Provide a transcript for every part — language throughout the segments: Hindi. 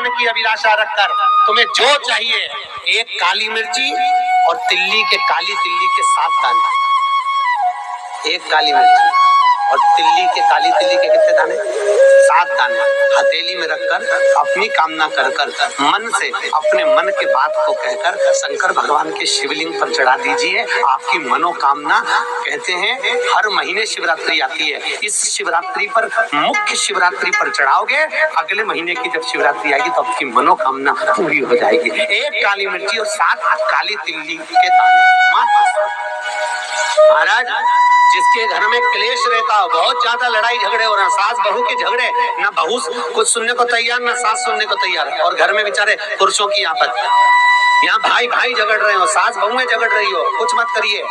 मन की अभिलाषा रखकर तुम्हें जो चाहिए, एक काली मिर्ची और तिल्ली के काली तिल्ली के 7 दाने, एक काली मिर्ची और तिल्ली के काली तिल्ली के कितने दाने? 7 दाने हथेली में रखकर अपनी कामना कर कर मन से अपने मन के बात को कहकर शंकर भगवान के शिवलिंग पर चढ़ा दीजिए। आपकी मनोकामना, कहते हैं हर महीने शिवरात्रि आती है, इस शिवरात्रि पर, मुख्य शिवरात्रि पर चढ़ाओगे, अगले महीने की जब शिवरात्रि आएगी तो आपकी मनोकामना पूरी हो जाएगी। एक काली मिर्ची और 7 काली तिल्ली के दाने, मात्र। महाराज, जिसके घर में क्लेश रहता हो, बहुत ज्यादा लड़ाई झगड़े हो रहे हैं, सास बहू के झगड़े, ना बहू कुछ सुनने को तैयार ना सास सुनने को तैयार, और घर में बेचारे पुरुषों की आफत, यहाँ भाई भाई झगड़ रहे हो, सास बहू में झगड़ रही हो, कुछ मत करिए।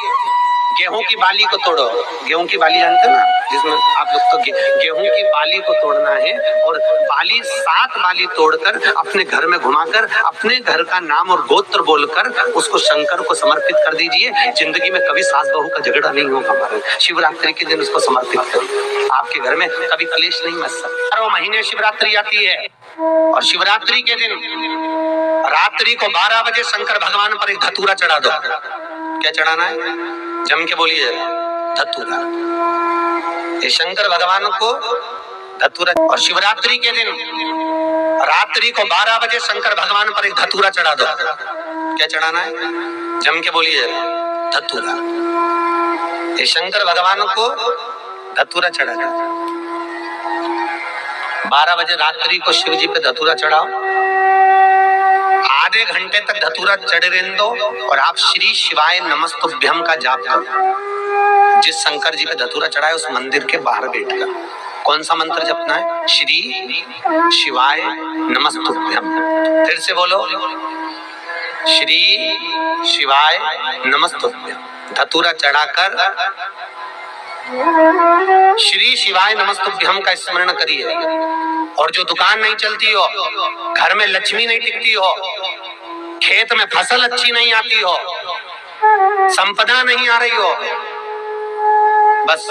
गेहूं की बाली को तोड़ो, गेहूं की बाली जानते हो ना, जिसमें आप लोग तो गेहूं की बाली को तोड़ना है, और बाली 7 बाली तोड़कर अपने घर में घुमाकर अपने घर का नाम और गोत्र बोलकर उसको शंकर को समर्पित कर दीजिए। जिंदगी में कभी सास बहू का झगड़ा नहीं होगा। हमारे शिवरात्रि के दिन उसको समर्पित करिए, आपके घर में कभी क्लेश नहीं मच सकता। 12 महीने शिवरात्रि आती है, और शिवरात्रि के दिन रात्रि को 12 बजे शंकर भगवान पर एक धतूरा चढ़ा दो। क्या चढ़ाना है? जम के बोलिए, धतूरा। ये शंकर भगवान को धतूरा। और शिवरात्रि के दिन रात्रि को 12 बजे शंकर भगवान पर एक धतूरा चढ़ा दो। क्या चढ़ाना है? जम के बोलिए, धतूरा। ये शंकर भगवान को धतूरा चढ़ा दो। 12 बजे रात्रि को शिव जी पे धतूरा चढ़ाओ, आधे घंटे तक धतूरा चढ़े रहने दो, और आप श्री शिवाय नमस्तुभ्यम का जाप करो। जिस शंकर जी पे धतूरा चढ़ाए उस मंदिर के बाहर बैठकर कौन सा मंत्र जपना है? श्री शिवाय नमस्तुभ्यम। फिर से बोलो, श्री शिवाय नमस्तुभ्यम। धतूरा चढ़ाकर श्री शिवाय नमस्तुभ्यम का स्मरण करिए। और जो दुकान नहीं चलती हो, घर में लक्ष्मी नहीं टिकती हो, खेत में फसल अच्छी नहीं आती हो, संपदा नहीं आ रही हो, बस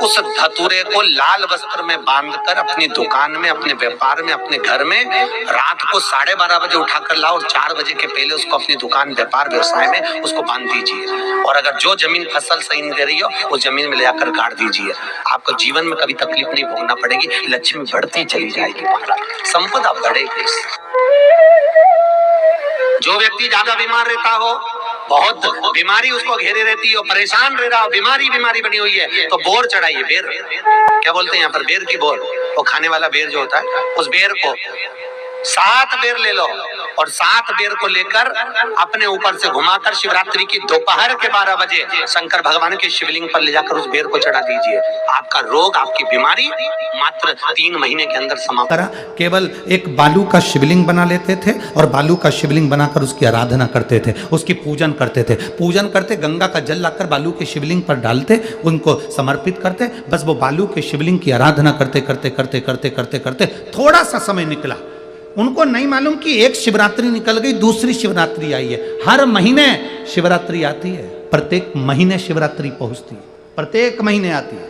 उस धतूरे को लाल वस्त्र में बांधकर अपनी दुकान में, अपने व्यापार में, अपने घर में रात को 12:30 बजे उठाकर लाओ, और 4 बजे के पहले उसको अपनी दुकान, व्यापार, व्यवसाय में उसको बांध दीजिए। और अगर जो जमीन फसल सही नहीं दे रही हो, वो जमीन में ले जाकर गाड़ दीजिए। आपको जीवन में कभी तकलीफ नहीं भोगना पड़ेगी, लक्ष्मी बढ़ती चली जाएगी, संपदा बढ़ेगी। जो व्यक्ति ज्यादा बीमार रहता हो, बहुत बीमारी उसको घेरे रहती हो, परेशान रह रहा हो, बीमारी बनी हुई है, तो बोर चढ़ाइए। बेर, क्या बोलते हैं यहाँ पर? बेर की बोर, वो खाने वाला बेर जो होता है, उस बेर को 7 बेर ले लो, और 7 बेर को लेकर अपने ऊपर से घुमाकर शिवरात्रि की दोपहर के 12 बजे शंकर भगवान के शिवलिंग पर ले जाकर उस बेर को चढ़ा दीजिए। आपका रोग, आपकी बीमारी मात्र 3 महीने के अंदर समाप्त। केवल एक बालू का शिवलिंग बना लेते थे, और बालू का शिवलिंग बनाकर उसकी आराधना करते थे, उसकी पूजन करते थे। पूजन करते, गंगा का जल लाकर बालू के शिवलिंग पर डालते, उनको समर्पित करते। बस वो बालू के शिवलिंग की आराधना करते करते करते करते करते करते थोड़ा सा समय निकला, उनको नहीं मालूम कि एक शिवरात्रि निकल गई, दूसरी शिवरात्रि आई है। हर महीने शिवरात्रि आती है, प्रत्येक महीने शिवरात्रि पहुंचती है, प्रत्येक महीने आती है।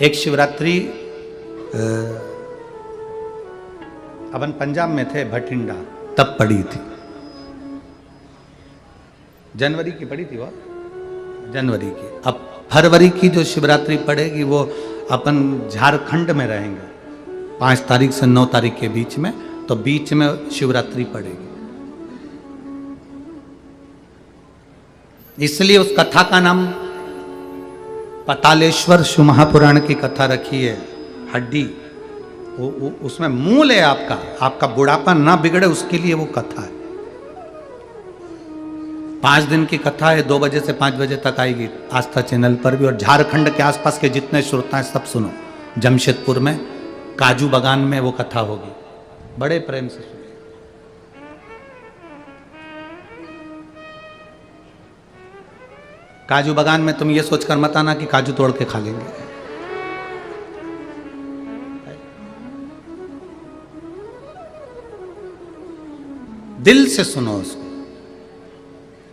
एक शिवरात्रि अपन पंजाब में थे, भटिंडा, तब पड़ी थी, जनवरी की पड़ी थी वो, जनवरी की। अब फरवरी की जो शिवरात्रि पड़ेगी वो अपन झारखंड में रहेंगे 5 तारीख से 9 तारीख के बीच में, तो बीच में शिवरात्रि पड़ेगी। इसलिए उस कथा का नाम पतालेश्वर शिव महापुराण की कथा रखी है। हड्डी उसमें मूल है आपका बुढ़ापा ना बिगड़े, उसके लिए वो कथा है। 5 दिन की कथा है, 2 बजे से 5 बजे तक आएगी आस्था चैनल पर भी। और झारखंड के आसपास के जितने श्रोता हैं सब सुनो। जमशेदपुर में काजू बागान में वो कथा होगी, बड़े प्रेम से सुनो। काजू बागान में तुम ये सोचकर मत आना कि काजू तोड़ के खा लेंगे। दिल से सुनो उसको।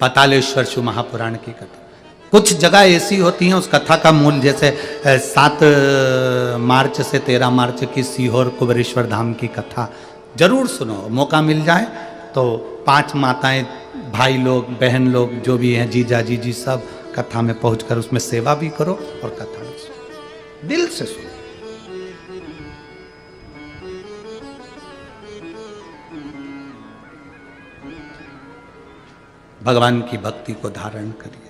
पतालेश्वर शिव महापुराण की कथा। कुछ जगह ऐसी होती हैं उस कथा का मूल, जैसे 7 मार्च से 13 मार्च की सीहोर कुबेरेश्वर धाम की कथा जरूर सुनो, मौका मिल जाए तो 5 माताएं, भाई लोग, बहन लोग जो भी हैं, जीजा जीजी, सब कथा में पहुंचकर उसमें सेवा भी करो और कथा भी सुनो, दिल से सुनो। भगवान की भक्ति को धारण करिए।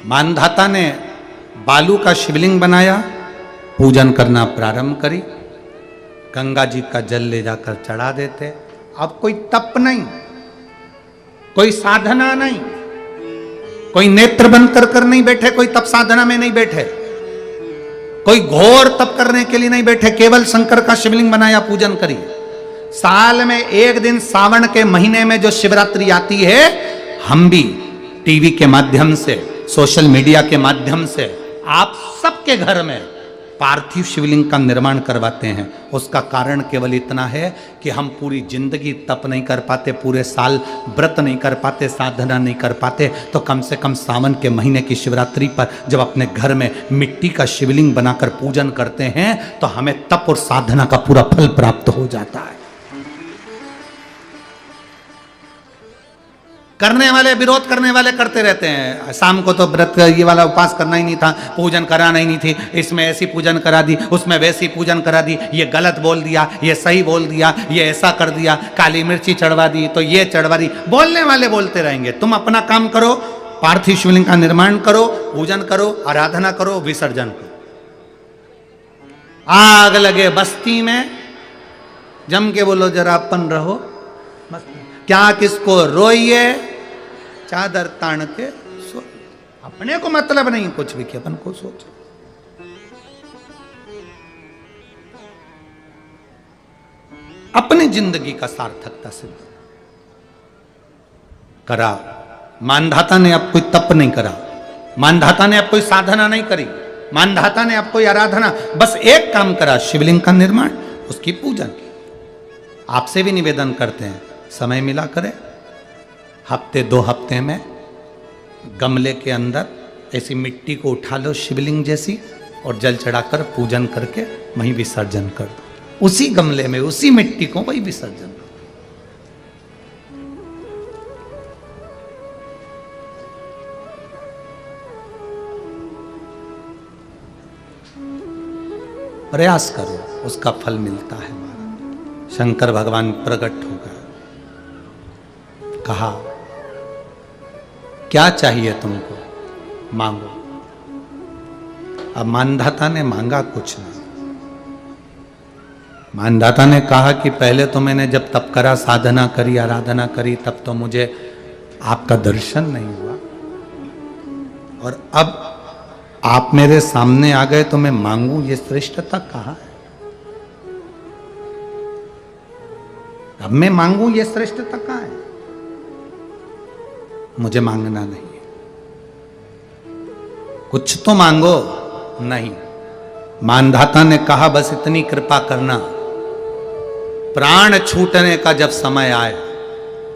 मानधाता ने बालू का शिवलिंग बनाया, पूजन करना प्रारंभ करी, गंगा जी का जल ले जाकर चढ़ा देते। अब कोई तप नहीं, कोई साधना नहीं, कोई नेत्र बंद कर नहीं बैठे, कोई तप साधना में नहीं बैठे, कोई घोर तप करने के लिए नहीं बैठे, केवल शंकर का शिवलिंग बनाया, पूजन करी। साल में एक दिन सावन के महीने में जो शिवरात्रि आती है, हम भी टीवी के माध्यम से, सोशल मीडिया के माध्यम से आप सबके घर में पार्थिव शिवलिंग का निर्माण करवाते हैं। उसका कारण केवल इतना है कि हम पूरी जिंदगी तप नहीं कर पाते, पूरे साल व्रत नहीं कर पाते, साधना नहीं कर पाते, तो कम से कम सावन के महीने की शिवरात्रि पर जब अपने घर में मिट्टी का शिवलिंग बनाकर पूजन करते हैं तो हमें तप और साधना का पूरा फल प्राप्त हो जाता है। करने वाले, विरोध करने वाले करते रहते हैं, शाम को तो व्रत ये वाला उपवास करना ही नहीं था, पूजन कराना ही नहीं थी, इसमें ऐसी पूजन करा दी, उसमें वैसी पूजन करा दी, ये गलत बोल दिया, ये सही बोल दिया, ये ऐसा कर दिया, काली मिर्ची चढ़वा दी तो ये चढ़वा दी। बोलने वाले बोलते रहेंगे, तुम अपना काम करो, पार्थिव शिवलिंग का निर्माण करो, पूजन करो, आराधना करो, विसर्जन करो। आग लगे बस्ती में, जम के बोलो जरा अपन रहो, क्या किसको रोइए, चादर तान के सो, अपने को मतलब नहीं कुछ भी कि अपन को सोचो। अपनी जिंदगी का सार्थकता सिद्ध करा। मानधाता ने अब कोई तप नहीं करा, मानधाता ने अब कोई साधना नहीं करी, मानधाता ने अब कोई आराधना, बस एक काम करा, शिवलिंग का निर्माण, उसकी पूजन की। आपसे भी निवेदन करते हैं, समय मिला करें, हफ्ते 2 हफ्ते में गमले के अंदर ऐसी मिट्टी को उठा लो शिवलिंग जैसी, और जल चढ़ाकर पूजन करके वहीं विसर्जन कर दो, उसी गमले में उसी मिट्टी को वही विसर्जन कर। प्रयास करो, उसका फल मिलता है। शंकर भगवान प्रकट हो गए, कहा क्या चाहिए तुमको, मांगो। अब मानधाता ने मांगा कुछ नहीं, मानधाता ने कहा कि पहले तो मैंने जब तप करा, साधना करी, आराधना करी, तब तो मुझे आपका दर्शन नहीं हुआ, और अब आप मेरे सामने आ गए तो मैं मांगू, ये श्रेष्ठता कहाँ है? अब मैं मांगू, ये श्रेष्ठता कहाँ है? मुझे मांगना नहीं है, कुछ तो मांगो। नहीं, मानधाता ने कहा बस इतनी कृपा करना, प्राण छूटने का जब समय आए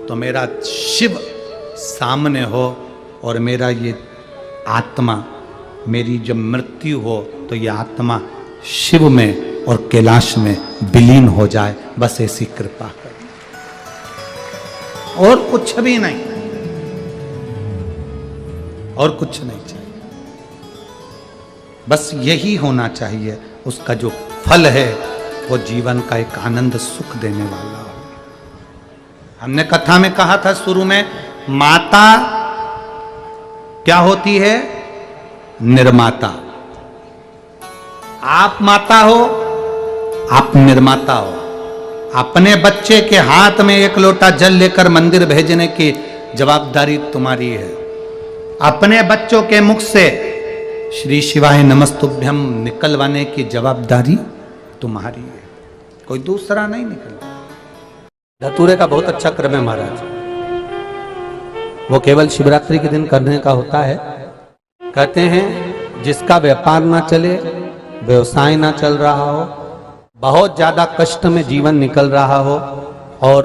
तो मेरा शिव सामने हो, और मेरा ये आत्मा, मेरी जब मृत्यु हो तो ये आत्मा शिव में और कैलाश में विलीन हो जाए, बस ऐसी कृपा कर, और कुछ भी नहीं, और कुछ नहीं चाहिए, बस यही होना चाहिए। उसका जो फल है वो जीवन का एक आनंद सुख देने वाला हो। हमने कथा में कहा था शुरू में, माता क्या होती है? निर्माता। आप माता हो, आप निर्माता हो। अपने बच्चे के हाथ में 1 लोटा जल लेकर मंदिर भेजने की जवाबदारी तुम्हारी है। अपने बच्चों के मुख से श्री शिवाय नमस्तुभ्यम निकलवाने की जवाबदारी तुम्हारी है, कोई दूसरा नहीं निकल। धतूरे का बहुत अच्छा क्रम है महाराज, वो केवल शिवरात्रि के दिन करने का होता है। कहते हैं जिसका व्यापार ना चले, व्यवसाय ना चल रहा हो, बहुत ज्यादा कष्ट में जीवन निकल रहा हो और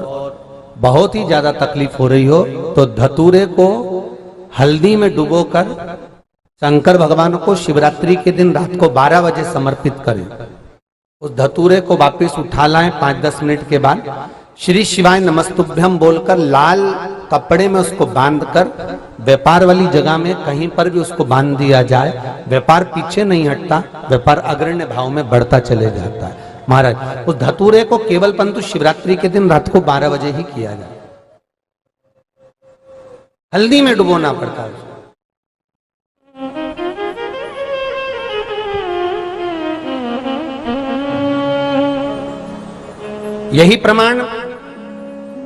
बहुत ही ज्यादा तकलीफ हो रही हो, तो धतूरे को हल्दी में डुबोकर शंकर भगवान को शिवरात्रि के दिन रात को 12 बजे समर्पित करें। उस धतूरे को वापस उठा लाएं 5-10 मिनट के बाद, श्री शिवाय नमस्तुभ्यम बोलकर लाल कपड़े में उसको बांधकर व्यापार वाली जगह में कहीं पर भी उसको बांध दिया जाए। व्यापार पीछे नहीं हटता, व्यापार अग्रण्य भाव में बढ़ता चले जाता है। महाराज उस धतूरे को केवल परंतु शिवरात्रि के दिन रात को 12 बजे ही किया जाए। हल्दी में डुबोना पड़ता है। यही प्रमाण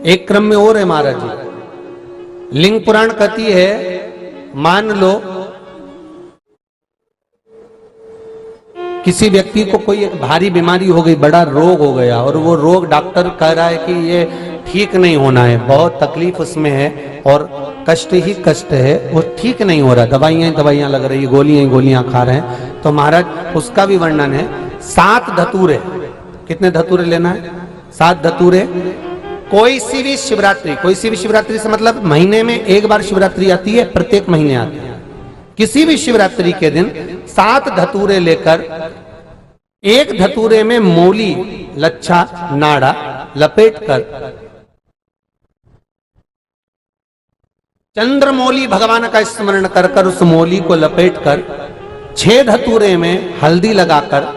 एक क्रम में और है महाराज जी। लिंग पुराण कहती है, मान लो किसी व्यक्ति को कोई एक भारी बीमारी हो गई, बड़ा रोग हो गया, और वो रोग डॉक्टर कह रहा है कि ये ठीक नहीं होना है, बहुत तकलीफ उसमें है और कष्ट ही कष्ट है, वो ठीक नहीं हो रहा, दवाइयां लग रही, गोलियां खा रहे हैं। तो महाराज उसका भी वर्णन है। 7 धतूरे, कितने धतूरे लेना है? 7 धतूरे। कोई सी भी शिवरात्रि से मतलब महीने में एक बार शिवरात्रि आती है, प्रत्येक महीने आती है। किसी भी शिवरात्रि के दिन 7 धतूरे लेकर, एक धतूरे में मूली, लच्छा, नाड़ा लपेटकर चंद्रमौली भगवान का स्मरण कर उस मौली को लपेटकर 6 धतूरे में हल्दी लगाकर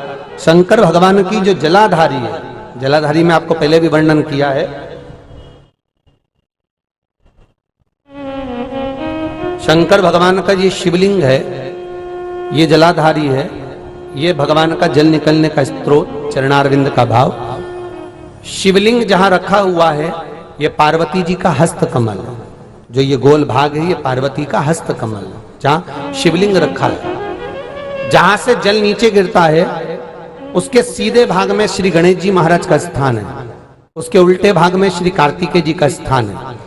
शंकर भगवान की जो जलाधारी है, जलाधारी में आपको पहले भी वर्णन किया है, शंकर भगवान का ये शिवलिंग है, ये जलाधारी है, ये भगवान का जल निकलने का स्रोत, चरणारविंद का भाव। शिवलिंग जहां रखा हुआ है ये पार्वती जी का हस्त कमल है, जो ये गोल भाग है ये पार्वती का हस्त कमल है, जहां शिवलिंग रखा है। जहां से जल नीचे गिरता है उसके सीधे भाग में श्री गणेश जी महाराज का स्थान है, उसके उल्टे भाग में श्री कार्तिकेय जी का स्थान है।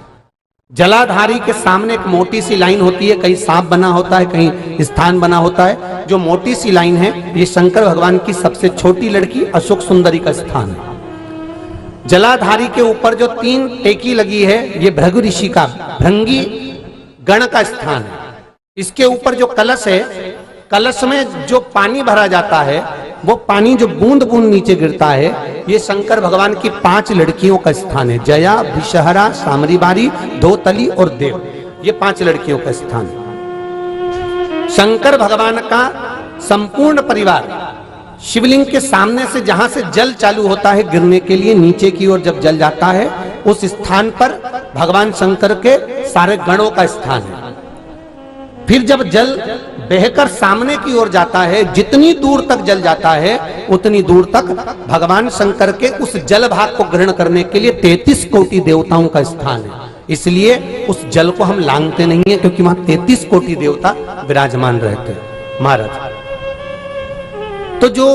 जलाधारी के सामने एक मोटी सी लाइन होती है, कहीं सांप बना होता है, कहीं स्थान बना होता है। जो मोटी सी लाइन है ये शंकर भगवान की सबसे छोटी लड़की अशोक सुंदरी का स्थान है। जलाधारी के ऊपर जो 3 टेकी लगी है ये भृगु ऋषि का, भृंगी गण का स्थान है। इसके ऊपर जो कलश है, कलश में जो पानी भरा जाता है वो पानी जो बूंद बूंद नीचे गिरता है ये शंकर भगवान की 5 लड़कियों का स्थान है। जया, भिषहरा, सामरीबारी, धोतली और देव, ये 5 लड़कियों का स्थान है। शंकर भगवान का संपूर्ण परिवार शिवलिंग के सामने से, जहां से जल चालू होता है गिरने के लिए नीचे की ओर जब जल जाता है, उस स्थान पर भगवान शंकर के सारे गणों का स्थान है। फिर जब जल बहकर सामने की ओर जाता है, जितनी दूर तक जल जाता है उतनी दूर तक भगवान शंकर के उस जल भाग को ग्रहण करने के लिए 33 कोटि देवताओं का स्थान है। इसलिए उस जल को हम लांघते नहीं है, क्योंकि वहां 33 कोटि देवता विराजमान रहते हैं महाराज। तो जो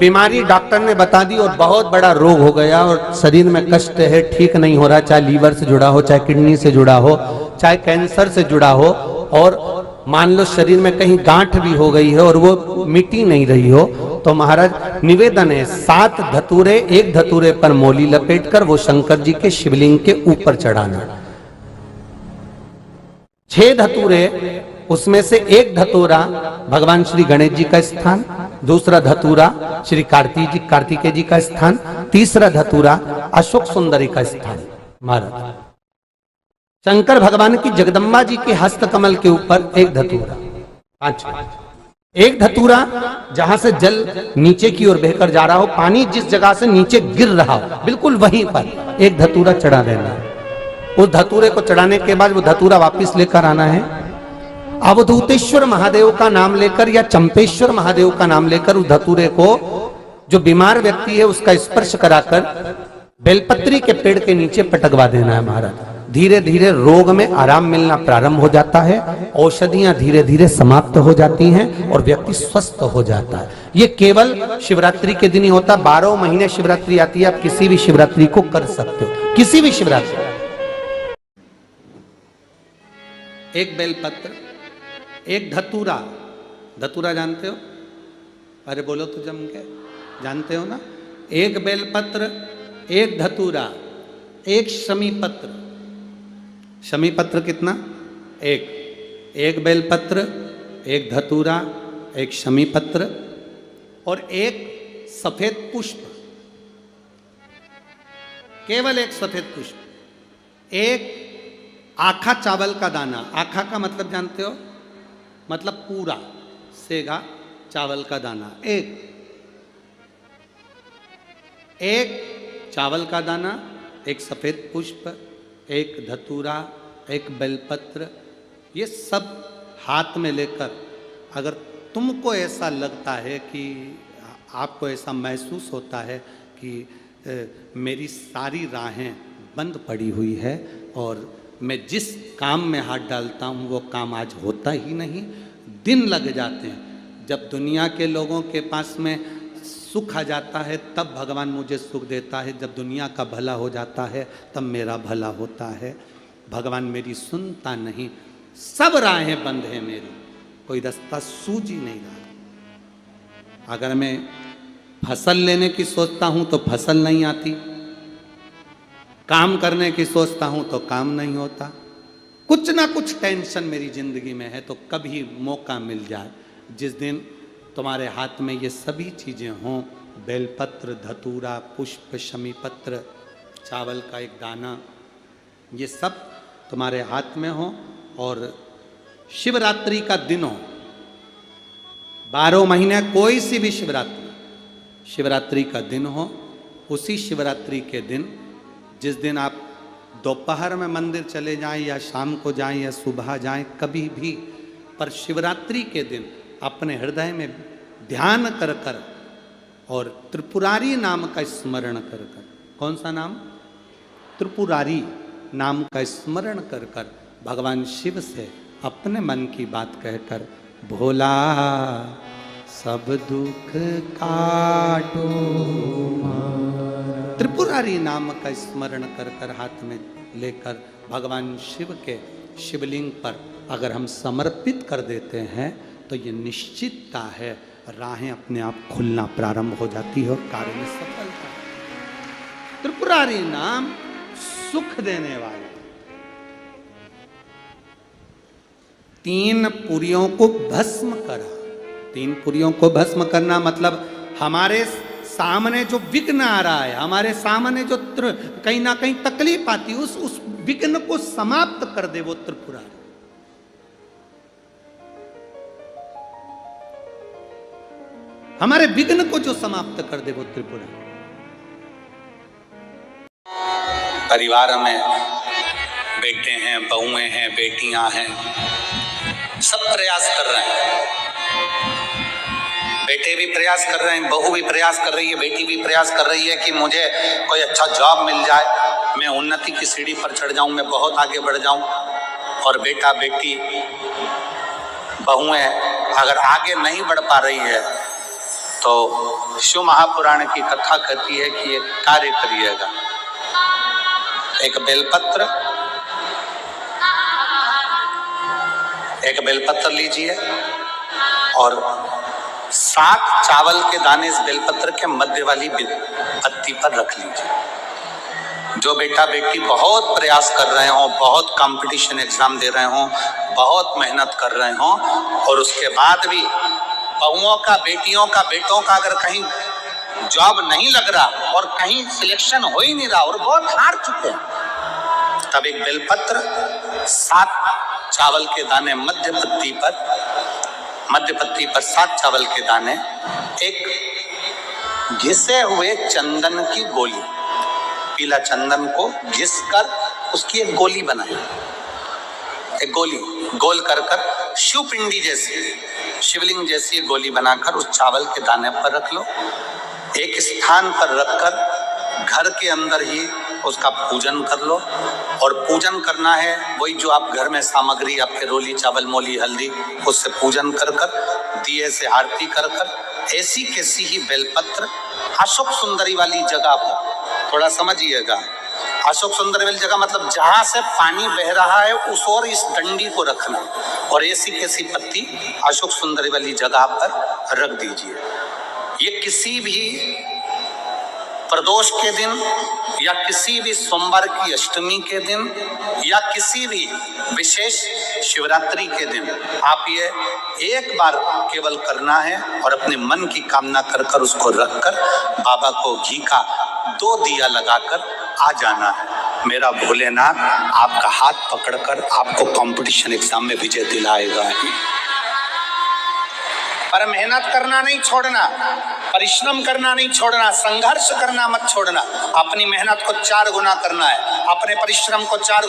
बीमारी डॉक्टर ने बता दी और बहुत बड़ा रोग हो गया और शरीर में कष्ट है, ठीक नहीं हो रहा, चाहे लीवर से जुड़ा हो, चाहे किडनी से जुड़ा हो, चाहे कैंसर से जुड़ा हो, और मान लो शरीर में कहीं गांठ भी हो गई है और वो मिटी नहीं रही हो, तो महाराज निवेदन है 7 धतूरे, एक धतूरे पर मौली लपेटकर वो शंकर जी के शिवलिंग के ऊपर चढ़ाना। 6 धतूरे, उसमें से एक धतूरा भगवान श्री गणेश जी का स्थान, दूसरा धतूरा श्री कार्तिकेय जी का स्थान, तीसरा धतूरा अशोक सुंदरी का स्थान। महाराज शंकर भगवान की जगदम्बा जी के हस्त कमल के ऊपर एक धतूरा, 5, एक धतूरा जहां से जल नीचे की ओर बहकर जा रहा हो, पानी जिस जगह से नीचे गिर रहा हो बिल्कुल वहीं पर एक धतूरा चढ़ा देना है। उस धतूरे को चढ़ाने के बाद वो धतूरा वापस लेकर आना है, अवधूतेश्वर महादेव का नाम लेकर या चंपेश्वर महादेव का नाम लेकर उस धतूरे को, जो बीमार व्यक्ति है उसका स्पर्श कराकर बेलपत्री के पेड़ के नीचे पटकवा देना है। महाराज धीरे धीरे रोग में आराम मिलना प्रारंभ हो जाता है, औषधियां धीरे धीरे समाप्त हो जाती हैं और व्यक्ति स्वस्थ हो जाता है। ये केवल शिवरात्रि के दिन ही होता, 12 महीने शिवरात्रि आती है, आप किसी भी शिवरात्रि को कर सकते हो, किसी भी शिवरात्रि। एक बेलपत्र, एक धतूरा, धतूरा जानते हो? अरे बोलो तो जम के, जानते हो ना? एक बेलपत्र, एक धतूरा, एक शमी पत्र। शमी पत्र कितना? एक। एक बेलपत्र, एक धतूरा, एक शमी पत्र और एक सफेद पुष्प, केवल एक सफेद पुष्प, एक आखा चावल का दाना। आखा का मतलब जानते हो? मतलब पूरा सेगा चावल का दाना। एक चावल का दाना, एक सफेद पुष्प, एक धतूरा, एक बेलपत्र, ये सब हाथ में लेकर अगर तुमको ऐसा लगता है कि आपको ऐसा महसूस होता है कि मेरी सारी राहें बंद पड़ी हुई है और मैं जिस काम में हाथ डालता हूँ वो काम आज होता ही नहीं, दिन लग जाते हैं। जब दुनिया के लोगों के पास में सुख आ जाता है तब भगवान मुझे सुख देता है, जब दुनिया का भला हो जाता है तब मेरा भला होता है। भगवान मेरी सुनता नहीं, सब राहें बंद हैं मेरी, कोई रास्ता सूझ ही नहीं रहा। अगर मैं फसल लेने की सोचता हूं तो फसल नहीं आती, काम करने की सोचता हूं तो काम नहीं होता, कुछ ना कुछ टेंशन मेरी जिंदगी में है। तो कभी मौका मिल जाए जिस दिन तुम्हारे हाथ में ये सभी चीजें हों, बेलपत्र, धतूरा, पुष्प, शमी पत्र, चावल का एक दाना, ये सब तुम्हारे हाथ में हो और शिवरात्रि का दिन हो, 12 महीने कोई सी भी शिवरात्रि का दिन हो, उसी शिवरात्रि के दिन जिस दिन आप दोपहर में मंदिर चले जाएं या शाम को जाएं या सुबह जाएं, कभी भी, पर शिवरात्रि के दिन अपने हृदय में ध्यान कर कर और त्रिपुरारी नाम का स्मरण कर कर, कौन सा नाम? त्रिपुरारी नाम का स्मरण कर कर भगवान शिव से अपने मन की बात कहकर, भोला सब दुख काटो, त्रिपुरारी नाम का स्मरण कर कर हाथ में लेकर भगवान शिव के शिवलिंग पर अगर हम समर्पित कर देते हैं तो ये निश्चितता है राहें अपने आप खुलना प्रारंभ हो जाती है और कार्य में सफलता। त्रिपुरारी नाम सुख देने वाला। 3 पुरियों को भस्म करा। 3 पुरियों को भस्म करना मतलब हमारे सामने जो विघ्न आ रहा है, हमारे सामने जो कहीं ना कहीं तकलीफ आती है, उस विघ्न को समाप्त कर दे वो त्रिपुरारी। हमारे विघ्न को जो समाप्त कर दे वो त्रिपुरारी। परिवार में बेटे हैं, बहुएं हैं, बेटियां हैं, सब प्रयास कर रहे हैं। बेटे भी प्रयास कर रहे हैं, बहू भी प्रयास कर रही है, बेटी भी प्रयास कर रही है कि मुझे कोई अच्छा जॉब मिल जाए, मैं उन्नति की सीढ़ी पर चढ़ जाऊं, मैं बहुत आगे बढ़ जाऊं। और बेटा बेटी बहुएं अगर आगे नहीं बढ़ पा रही है तो शिव महापुराण की कथा कहती है कि एक कार्य करिएगा, एक बेलपत्र लीजिए और 7 चावल के दाने इस बेलपत्र के मध्य वाली पत्ती पर रख लीजिए। जो बेटा बेटी बहुत प्रयास कर रहे हो, बहुत कंपटीशन एग्जाम दे रहे हो, बहुत मेहनत कर रहे हो और उसके बाद भी बहुओं का, बेटियों का, बेटों का अगर कहीं जॉब नहीं लग रहा और कहीं सिलेक्शन हो ही नहीं रहा और बहुत हार चुके हैं, तब एक बेलपत्र 7 चावल के दाने मध्य पत्ती पर 7 चावल के दाने, एक घिसे हुए चंदन की गोली, पीला चंदन को घिस कर उसकी एक गोली बनाई, एक गोली गोल कर कर शिवपिंडी जैसी, शिवलिंग जैसी गोली बनाकर उस चावल के दाने पर रख लो। एक स्थान पर रखकर घर के अंदर ही उसका पूजन कर लो। और पूजन करना है वही जो आप घर में सामग्री, आपके रोली चावल, मोली, हल्दी, उससे पूजन कर कर, दिए से आरती कर कर, ऐसी कैसी ही बेलपत्र अशोक सुंदरी वाली जगह पर, थोड़ा समझिएगा, अशोक सुंदरी वाली जगह मतलब जहां से पानी बह रहा है उस और इस डंडी को रखना और ऐसी कैसी पत्ती अशोक सुंदरी वाली जगह पर रख दीजिए। ये किसी भी प्रदोष के दिन या किसी भी सोमवार की अष्टमी के दिन या किसी भी विशेष शिवरात्रि के दिन आप ये एक बार केवल करना है और अपने मन की कामना कर कर उसको रखकर बाबा को घी का 2 दिया लगाकर आ जाना है। मेरा भोलेनाथ आपका हाथ पकड़कर आपको कंपटीशन एग्जाम में विजय दिलाएगा। पर मेहनत करना नहीं छोड़ना, परिश्रम करना नहीं छोड़ना, संघर्ष करना मत छोड़ना। अपनी मेहनत को 4 गुना करना है, अपने परिश्रम को 4 गुना